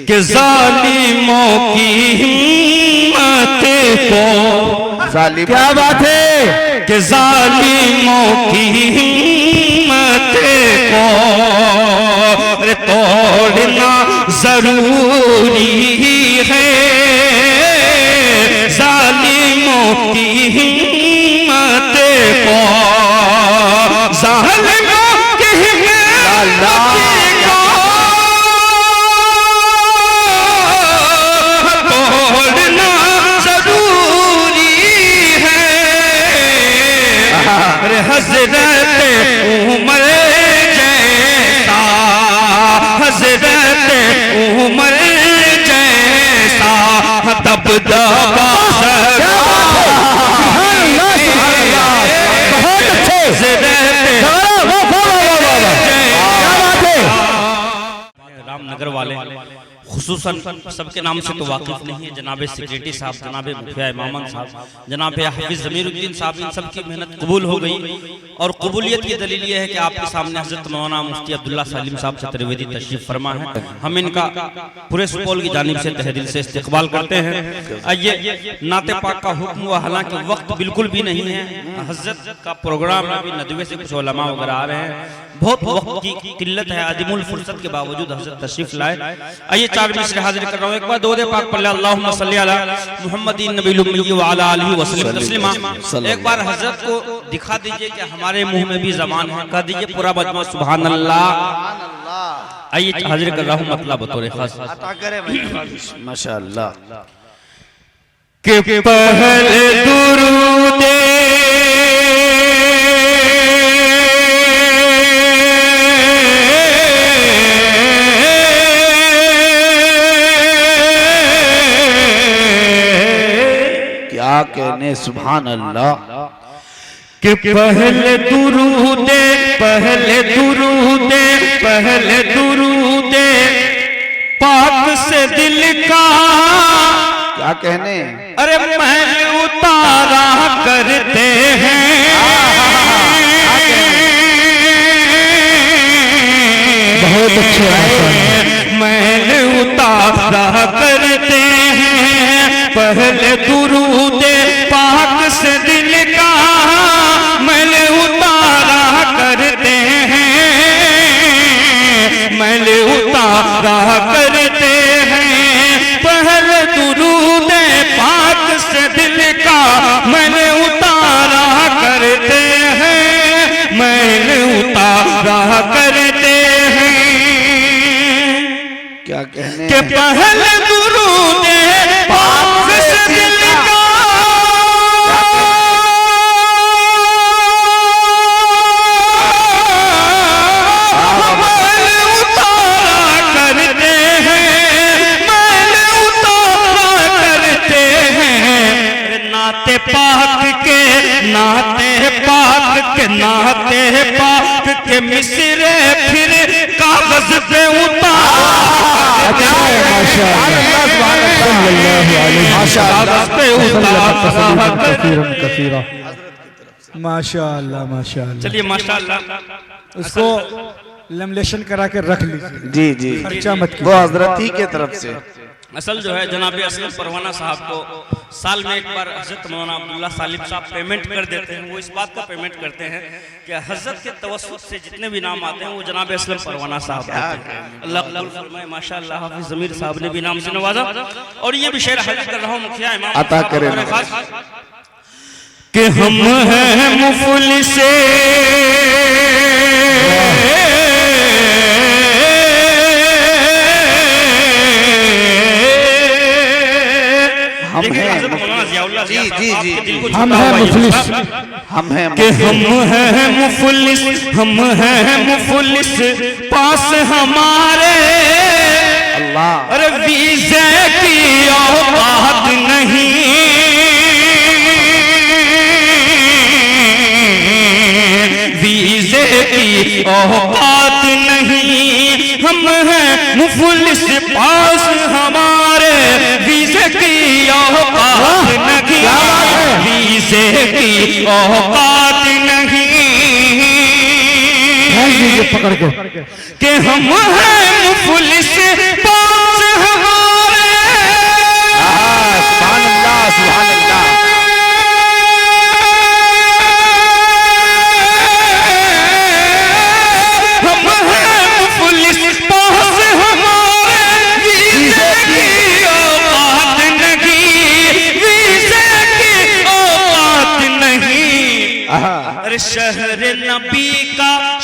कि जालिमों की हिम्मत को, क्या बात है, कि जालिमों की हिम्मत को तोड़ना जरूरी है, जालिमों की हिम्मत को, जालिमों की हिम्मत को तोड़ना जरूरी है। अरे हज़रत उमर जैसा, हज़रत उमर जैसा दबदबा, रामनगर वाले खुसूसन सबके नाम से तो वाकिफ नहीं है, जनाब सेक्रेटरी साहब, जनाब मुखिया इमामन साहब, जनाब हाफिज ज़मीरुद्दीन साहब, इन सब की मेहनत कबूल हो गई। और कबूलियत की दलील ये है कि आपके सामने हज़रत मौलाना मुफ्ती अब्दुल्ला सालिम साहब चतुर्वेदी तशरीफ फरमा है। हम इनका पूरे सुपौल की जानिब से तहे दिल से इस्तकबाल करते हैं। आइए, नाते पाक का हुक्म हुआ, हालांकि वक्त बिल्कुल भी नहीं है, हज़रत का प्रोग्राम अभी नदवे से कुछ उलमा वगैरह आ रहे हैं, बहुत वक्त की किल्लत है, आदिमुल फुर्सत के बावजूद हज़रत तशरीफ लाए। आइए 4 मिसरे हाजिर कर रहा हूँ। एक बार दरूद पाक पढ़ ले, अल्लाहुम्मा सल्ली अला मुहम्मदिन नबील उम्मी व अला आलिहि वसल्लम तस्लीमा। एक बार हज़रत को दिखा दीजिए कि हमारे मुंह में भी ज़बान है, कह दीजिए पूरा मजमा सुभान अल्लाह। आइए हाजिर कर रहा हूँ, मतलब बतौर खास माशाअल्लाह के पहले दुरूद कहने सुभान अल्लाह कि पहले दुरूदे, पहले दुरूदे, पहले दुरूदे पाक से दिल का, क्या कहने, अरे महल उतारा करते हैं, बहुत अच्छे महल उतारा करते हैं, पहले दुरूदे पाक से दिल का महल उतारा करते हैं, महल उतारा करते हैं, पहले दुरूदे पाक से दिल का महल उतारा करते हैं, महल उतारा करते हैं। क्या कहने कि पहले दुरूदे पाक से दिल का महल उतारा करते हैं, महल उतारा करते हैं। नाते पाक के, नाते पाक के, नाते पाक के मिसरे फिर कागज पे माशाअल्लाह माशाअल्लाह। चलिए माशाअल्लाह, उसको लेमिनेशन करा के रख लीजिए। जी जी, खर्चा मत वो हजरत ही के तरफ से। असल जो है जनाब असलम परवाना साहब को साल में एक बार हज़रत मौलाना अब्दुल्ला सालिम साहब पेमेंट कर देते हैं। वो इस बात का पेमेंट करते हैं कि हज़रत के तवस्सुत से जितने भी नाम आते हैं वो जनाब असलम परवाना साहब हैं। अल्लाह कबूल फरमाए। माशाअल्लाह हाफिज ज़मीर साहब ने भी नाम से नवाजा। और ये भी शेर हाजिर कर रहा हूँ, मुखिया इमाम अता करें कि हम हैं मुफलिसे, जी जी जी, हम हैं मुफलिस, हम हैं कि हम हैं मुफलिस, हम हैं मुफलिस, पास हमारे अल्लाह, अरे वीज़े की औकात नहीं, वीज़े की औकात नहीं, हम हैं मुफलिस, पास हमारे वीज़े की औकात नहीं, वीज़े की औकात नहीं, पकड़ के कि हम हैं मुफलिस,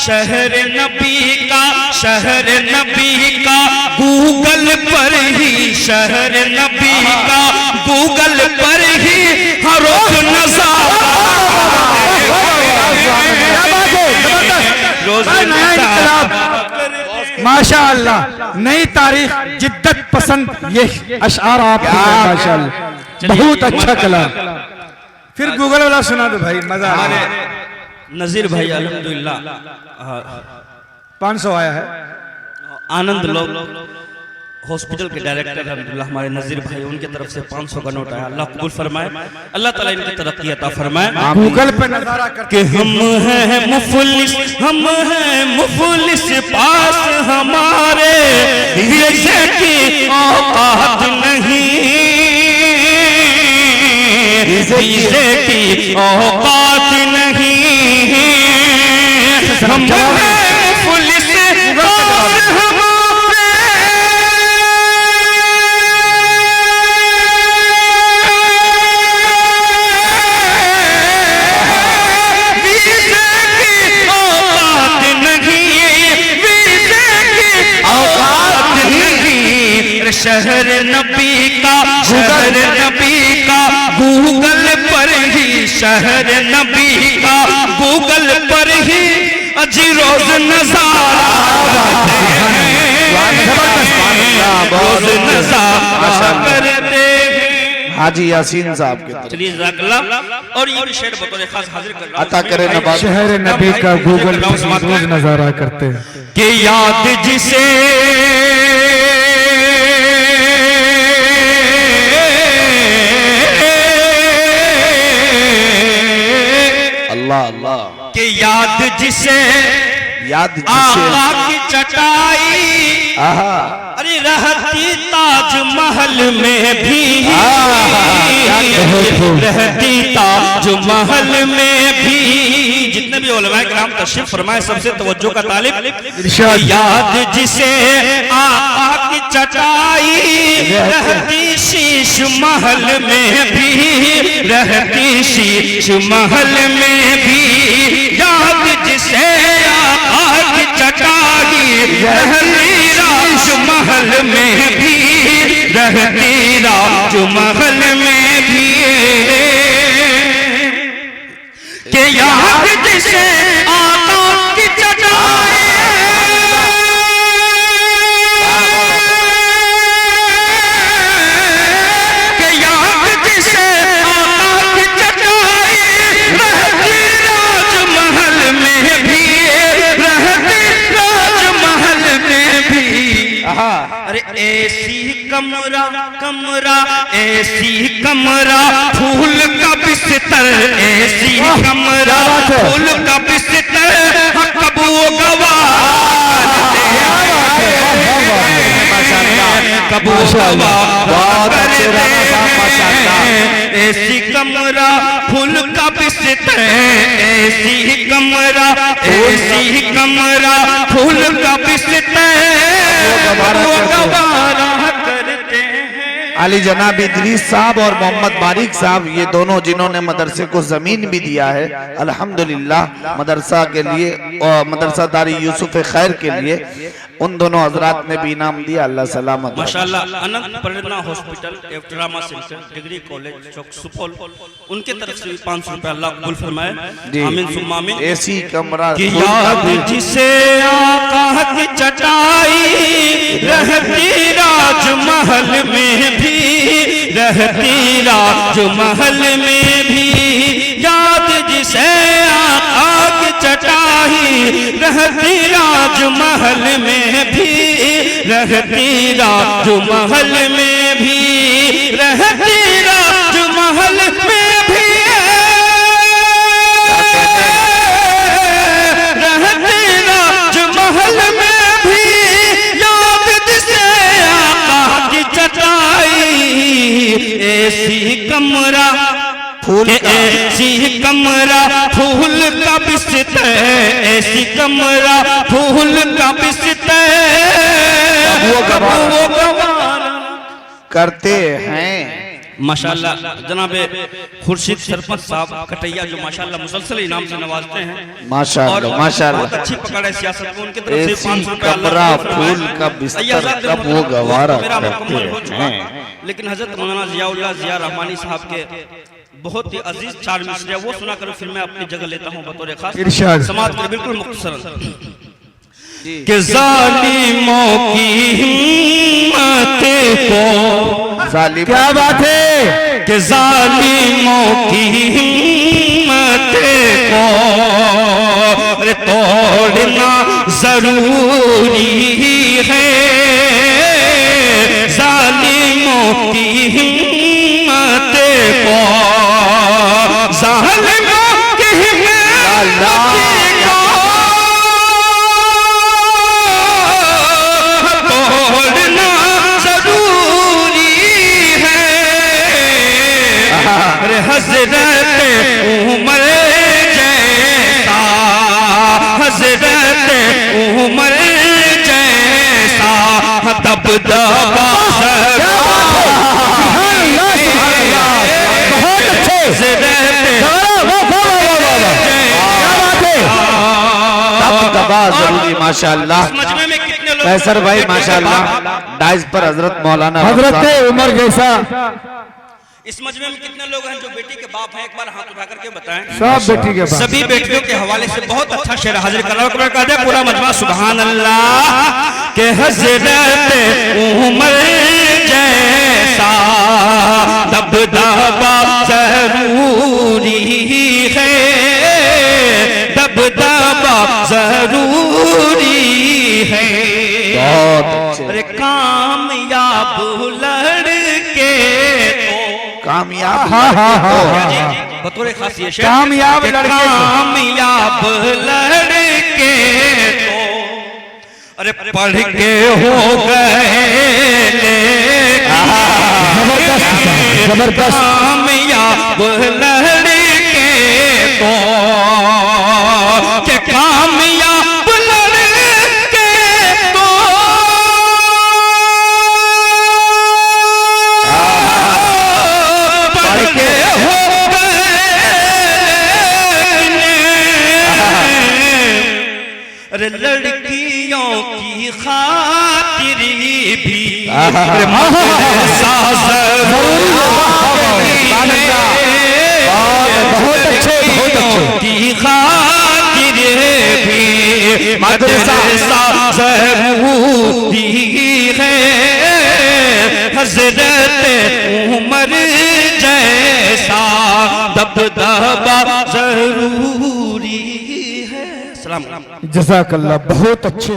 शहर नबी का, शहर नबी का गूगल पर ही, शहर नबी का गूगल पर ही हर रोज नजारा, रोज माशाअल्लाह, नई तारीख, जिद्दत पसंद, ये अशआर आपके हैं माशाअल्लाह, बहुत अच्छा कलाम। फिर गूगल वाला सुना दो भाई, मजा आ रहा है। नजीर भाई अल्हम्दुलिल्लाह 500 आया है। आनंद लोग हॉस्पिटल के डायरेक्टर अल्हम्दुलिल्लाह हमारे नजीर भाई, उनके तरफ से 500 का नोट आया। अल्लाह कबूल फरमाए, अल्लाह ताला इनकी तरक्की अता फरमाए। गूगल पे नजारा करके हम हैं मुफलिस, हम हैं मुफलिस, पास हमारे विजय की औकात नहीं, विजय की औकात नहीं। हम हैं मुफलिस, पास हमारे विजय की औकात नहीं, विजय की औकात नहीं। शहर नबी का, शहर नबी का गूगल पर ही, शहर नबी का गूगल पर ही अजी रोज नजारा, रोज नजारा करते हैं। हाजी यासीन साहब के तरफ चलिए जज़ाकल्लाह। और ये भी शेर बतौर खास हाजिर कर रहा हूं। अता करे नवाज। शहर नबी का गूगल पे रोज नजारा करते हैं कि याद जिसे अल्लाह अल्लाह, कि याद जिसे याद जिसे आका की चटाई, आहा, अरे रहती ताजमहल में भी, रहती ताजमहल में भी। जितने भी उलमाए किराम तशरीफ फरमाए, सबसे तवज्जो का तालिब। याद जिसे आका की चटाई, रहती शीश महल में भी, रहती शीश महल में भी। याद जिसे आका की चटाई, रहती राज महल में भी, रहती राज महल में भी। के याद जिसे आका की चटाई, के याद जिसे आका की चटाई, रहती राज महल में भी, रहती राज महल में भी। अरे ऐसी कमरा, कमरा ऐसी कमरा, फूल का बिस्तर, ऐसी कमरा फूल का बिस्तर, कब वो गवार, कब वो गवार, ऐसी कमरा फूल का बिस्तर, ऐसी कमरा, ऐसी कमरा फूल का बिस्तर, वो गवारा करते हैं। अली जनाब इदरीस साहब और मोहम्मद बारिक साहब, ये दोनों जिन्होंने मदरसे को जमीन भी दिया है, अल्हम्दुलिल्लाह मदरसा के लिए और मदरसा दारी यूसुफ खैर के लिए, उन दोनों हजरात ने भी इनाम दिया। अल्लाह सलामत। माशाअल्लाह। Anant Prerna hospital trauma centre degree college चौक सुपौल, उनके तरफ से भी 500 रुपए अल्लाह कबूल फरमाए। आमीन सुम्मा आमीन। ऐसी कमरा कि याद जिसे आका की चटाई, रहती राजमहल में भी, रहती राजमहल में भी। याद जिसे आका की चटाई, रहती राजमहल में भी, रहती राजमहल में भी, रहती राजमहल में भी, रहती राजमहल में भी। याद जिसे आका की चटाई, ऐसी कमरा फूल, ऐसी कमरा फूल का बिस्तर, ऐसी कमरा फूल का बिस्तर, वो गवारा करते हैं। माशाल्लाह जनाब खुर्शीद सरपंच साहब कटैया जो माशाल्लाह मुसलसल इनाम से नवाजते हैं माशाल्लाह माशाल्लाह। बहुत अच्छी पकड़ है सियासत में उनकी तरफ से ऐसी 500 रुपए कमरा फूल का बिस्तर कब वो गवारा मेरा करते मुकम्मल हो चुका हैं। लेकिन हजरत मौलाना जियाउल्लाह जिया रहमानी साहब के बहुत ही अजीज 4 मिसरे वो सुना कर फिर मैं अपनी जगह लेता हूँ बतौर खास इरशाद। समाज के बिल्कुल मुख्तसरन कि जालिमों की हिम्मत को जालिम क्या बात है कि जालिमों की हिम्मत को तोड़ना जरूरी है, जालिमों की हिम्मत को, जालिमों की हिम्मत को तोड़ना जरूरी है। अरे हजरत उमर जैसा, हजरत उमर जैसा दबदबा जरूरी माशाल्लाह। मजमे में कितने लोग कैसर भाई माशाल्लाह डाइस पर हजरत मौलाना हजरत उमर जैसा इस मजमे में कितने लोग हैं जो बेटी के बाप हैं? एक बार हाथ उठा करके बताएं। सब बेटी के पास सभी बेटियों के हवाले से बहुत अच्छा शेर हाजिर कर रहा हूं। कह दे पूरा मजमा सुभान अल्लाह के हजरत उमर जैसा दबदबा जरूरी है, दबदबा जरूरी है। बहुत अच्छे अरे कामयाब लड़के तो कामयाब बतौर खास ये शेर कामयाब के लड़के कामयाब लड़के तो अरे पढ़ के हो गए जबरदस्त कामयाब लड़के तो के कामयाब लड़के तो पढ़ के हो अरे लड़कियों की खातिर भी अरे मदरसा जरूरी है, बहुत अच्छे की खातिर भी मदरसा जरूरी है। हजरत उमर जैसा दबदबा जरूरी है। सलाम। जज़ाकल्लाह बहुत अच्छे